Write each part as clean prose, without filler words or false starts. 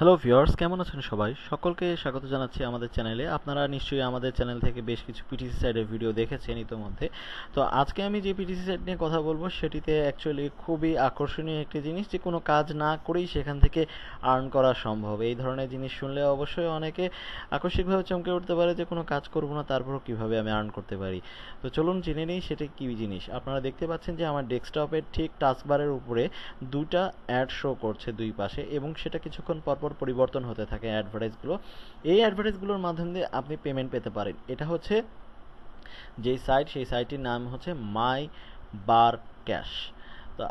Hello viewers, কেমন আছেন সবাই? সকলকে স্বাগত জানাচ্ছি আমাদের চ্যানেলে। আপনারা নিশ্চয়ই আমাদের চ্যানেল থেকে বেশ কিছু পিটিসি সাইটের ভিডিও দেখেছেন ইতোমধ্যে। তো আজকে আমি যে পিটিসি সাইট নিয়ে কথা বলবো সেটিতে অ্যাকচুয়ালি খুবই আকর্ষণীয় একটি জিনিস, যে কোনো কাজ না করেই সেখান থেকে আর্ন করা সম্ভব। এই ধরনের জিনিস শুনলে অবশ্যই অনেকে আকস্মিকভাবে চমকে উঠতে পারে যে কোনো কাজ করবো না, তারপরও কীভাবে আমি আর্ন করতে পারি। তো চলুন জেনে নিই সেটা কী জিনিস। আপনারা দেখতে পাচ্ছেন যে আমার ডেস্কটপের ঠিক টাস্কবারের উপরে দুইটা অ্যাড শো করছে দুই পাশে, এবং সেটা কিছুক্ষণ পরপর পরিবর্তন হতে থাকে অ্যাডভার্টাইজগুলো। এই অ্যাডভার্টাইজগুলোর মাধ্যম দিয়ে আপনি পেমেন্ট পেতে পারেন। এটা হচ্ছে যেই সাইট, সেই সাইটটির নাম হচ্ছে মাই বার ক্যাশ। তো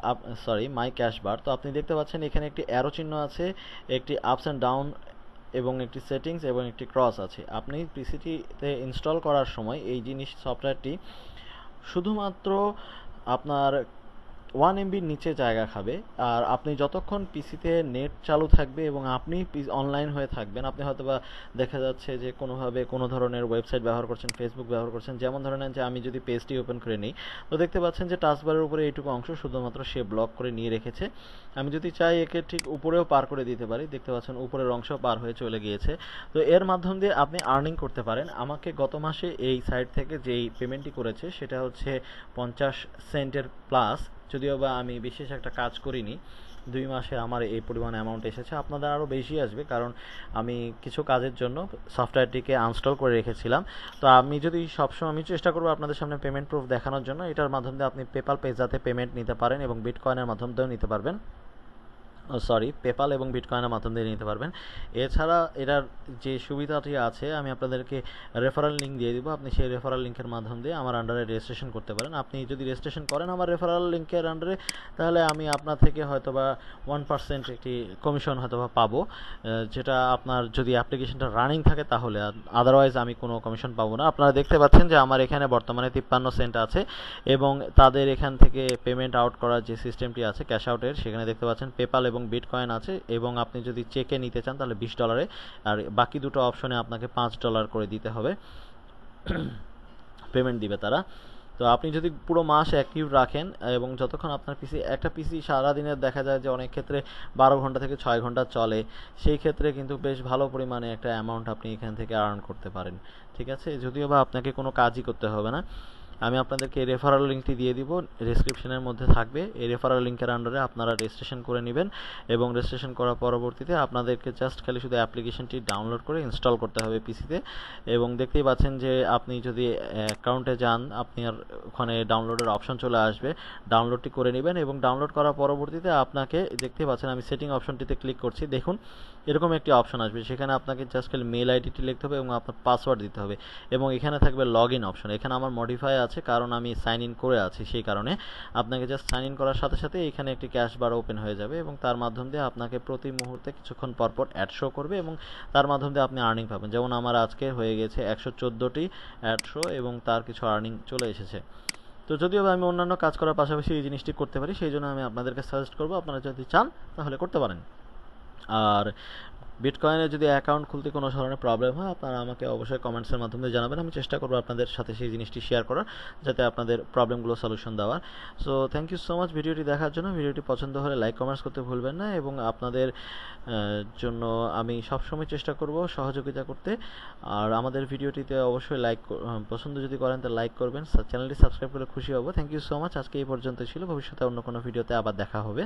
মাই ক্যাশ বার। তো আপনি দেখতে পাচ্ছেন এখানে একটি অ্যারো চিহ্ন আছে, একটি আপস অ্যান্ড ডাউন এবং একটি সেটিংস এবং একটি ক্রস আছে। আপনি পিসিটিতে ইনস্টল করার সময় এই সফটওয়্যারটি শুধুমাত্র আপনার 1 MBর নিচে জায়গা খাবে। আর আপনি যতক্ষণ পিসিতে নেট চালু থাকবে এবং আপনি অনলাইন হয়ে থাকবেন, আপনি হয়তোবা দেখা যাচ্ছে যে কোনোভাবে কোনো ধরনের ওয়েবসাইট ব্যবহার করছেন, ফেসবুক ব্যবহার করছেন, যেমন ধরে নেন যে আমি যদি পেজটি ওপেন করে নিই, তো দেখতে পাচ্ছেন যে টাস্কবারের উপরে এইটুকু অংশ শুধুমাত্র সে ব্লক করে নিয়ে রেখেছে। আমি যদি চাই একে ঠিক উপরেও পার করে দিতে পারি, দেখতে পাচ্ছেন উপরের অংশ পার হয়ে চলে গিয়েছে। তো এর মাধ্যম দিয়ে আপনি আর্নিং করতে পারেন। আমাকে গত মাসে এই সাইট থেকে যেই পেমেন্টটি করেছে সেটা হচ্ছে 50 সেন্টের প্লাস, যদিও বা আমি বিশেষ একটা কাজ করিনি। 2 মাসে আমার এই পরিমাণ অ্যামাউন্ট এসেছে। আপনাদের আরও বেশি আসবে, কারণ আমি কিছু কাজের জন্য সফটওয়্যারটিকে আনস্টল করে রেখেছিলাম। তো আমি যদি সবসময় আমি চেষ্টা করবো আপনাদের সামনে পেমেন্ট প্রুফ দেখানোর জন্য। এটার মাধ্যমে দিয়ে আপনি পেপাল পেজাতে পেমেন্ট নিতে পারেন এবং বিটকয়েনের মাধ্যম দিয়েও নিতে পারবেন। পেপাল এবং বিটকয়েনের মাধ্যম দিয়ে নিতে পারবেন। এছাড়া এটার যে সুবিধাটি আছে, আমি আপনাদেরকে রেফারেল লিঙ্ক দিয়ে দিব। আপনি সেই রেফারেল লিঙ্কের মাধ্যম দিয়ে আমার আন্ডারে রেজিস্ট্রেশন করতে পারেন। আপনি যদি রেজিস্ট্রেশন করেন আমার রেফারেল লিঙ্কের আন্ডারে, তাহলে আমি আপনার থেকে হয়তোবা 1% একটি কমিশন হয়তোবা পাবো, যেটা আপনার যদি অ্যাপ্লিকেশনটা রানিং থাকে তাহলে। আদারওয়াইজ আমি কোনো কমিশন পাবো না। আপনারা দেখতে পাচ্ছেন যে আমার এখানে বর্তমানে 53 সেন্ট আছে, এবং তাদের এখান থেকে পেমেন্ট আউট করার যে সিস্টেমটি আছে ক্যাশ আউটের, সেখানে দেখতে পাচ্ছেন পেপাল এবং বিটকয়েন আছে। এবং আপনি যদি চেকে নিতে চান তাহলে $20, আর বাকি দুটো অপশনে আপনাকে $5 করে দিতে হবে, পেমেন্ট দিবে তারা। তো আপনি যদি পুরো মাস অ্যাক্টিভ রাখেন এবং যতক্ষণ আপনার একটা পিসি সারাদিনের দেখা যায় যে অনেক ক্ষেত্রে 12 ঘন্টা থেকে 6 ঘন্টা চলে, সেই ক্ষেত্রে কিন্তু বেশ ভালো পরিমাণে একটা অ্যামাউন্ট আপনি এখান থেকে আর্ন করতে পারেন। ঠিক আছে, যদিও বা আপনাকে কোনো কাজই করতে হবে না। আমি আপনাদেরকে এই রেফারেল লিঙ্কটি দিয়ে দিব, ডেসক্রিপশনের মধ্যে থাকবে। এই রেফারেল লিঙ্কের আন্ডারে আপনারা রেজিস্ট্রেশন করে নেবেন, এবং রেজিস্ট্রেশন করার পরবর্তীতে আপনাদেরকে জাস্ট খালি শুধু অ্যাপ্লিকেশনটি ডাউনলোড করে ইনস্টল করতে হবে পিসিতে। এবং দেখতেই পাচ্ছেন যে আপনি যদি অ্যাকাউন্টে যান, আপনার ওখানে ডাউনলোডের অপশন চলে আসবে, ডাউনলোডটি করে নেবেন। এবং ডাউনলোড করার পরবর্তীতে আপনাকে দেখতে পাচ্ছেন আমি সেটিং অপশনটিতে ক্লিক করছি, দেখুন এরকম একটি অপশন আসবে। সেখানে আপনাকে জাস্ট খালি মেল আইডিটি লিখতে হবে এবং আপনার পাসওয়ার্ড দিতে হবে, এবং এখানে থাকবে লগ ইন অপশন। এখানে আমার মডিফাই আছে, কারণ আমি সাইন ইন করে আছি, সেই কারণে আপনাকে জাস্ট সাইন ইন করার সাথে সাথে এখানে একটি ক্যাশ বার ওপেন হয়ে যাবে, এবং তার মাধ্যম দিয়ে আপনাকে প্রতি মুহূর্তে কিছুক্ষণ পরপর অ্যাড শো করবে, এবং তার মাধ্যম দিয়ে আপনি আর্নিং পাবেন। যেমন আমার আজকে হয়ে গেছে 114টি অ্যাড শো, এবং তার কিছু আর্নিং চলে এসেছে। তো যদিও আমি অন্যান্য কাজ করার পাশাপাশি এই জিনিসটি করতে পারি, সেই জন্য আমি আপনাদেরকে সাজেস্ট করবো, আপনারা যদি চান তাহলে করতে পারেন। আর বিটকয়েনে যদি অ্যাকাউন্ট খুলতে কোনো ধরনের প্রবলেম হয়, আপনারা আমাকে অবশ্যই কমেন্টসের মাধ্যমে জানাবেন। আমি চেষ্টা করবো আপনাদের সাথে সেই জিনিসটি শেয়ার করার, যাতে আপনাদের প্রবলেমগুলো সলিউশন দেওয়ার। So thank you so much ভিডিওটি দেখার জন্য। ভিডিওটি পছন্দ হলে লাইক কমেন্টস করতে ভুলবেন না, এবং আপনাদের জন্য আমি সবসময় চেষ্টা করব সহযোগিতা করতে। আর আমাদের ভিডিওটিতে অবশ্যই পছন্দ যদি করেন তাহলে লাইক করবেন, চ্যানেলটি সাবস্ক্রাইব করলে খুশি হব। Thank you so much. আজকে এই পর্যন্ত ছিল, ভবিষ্যতে অন্য কোনো ভিডিওতে আবার দেখা হবে।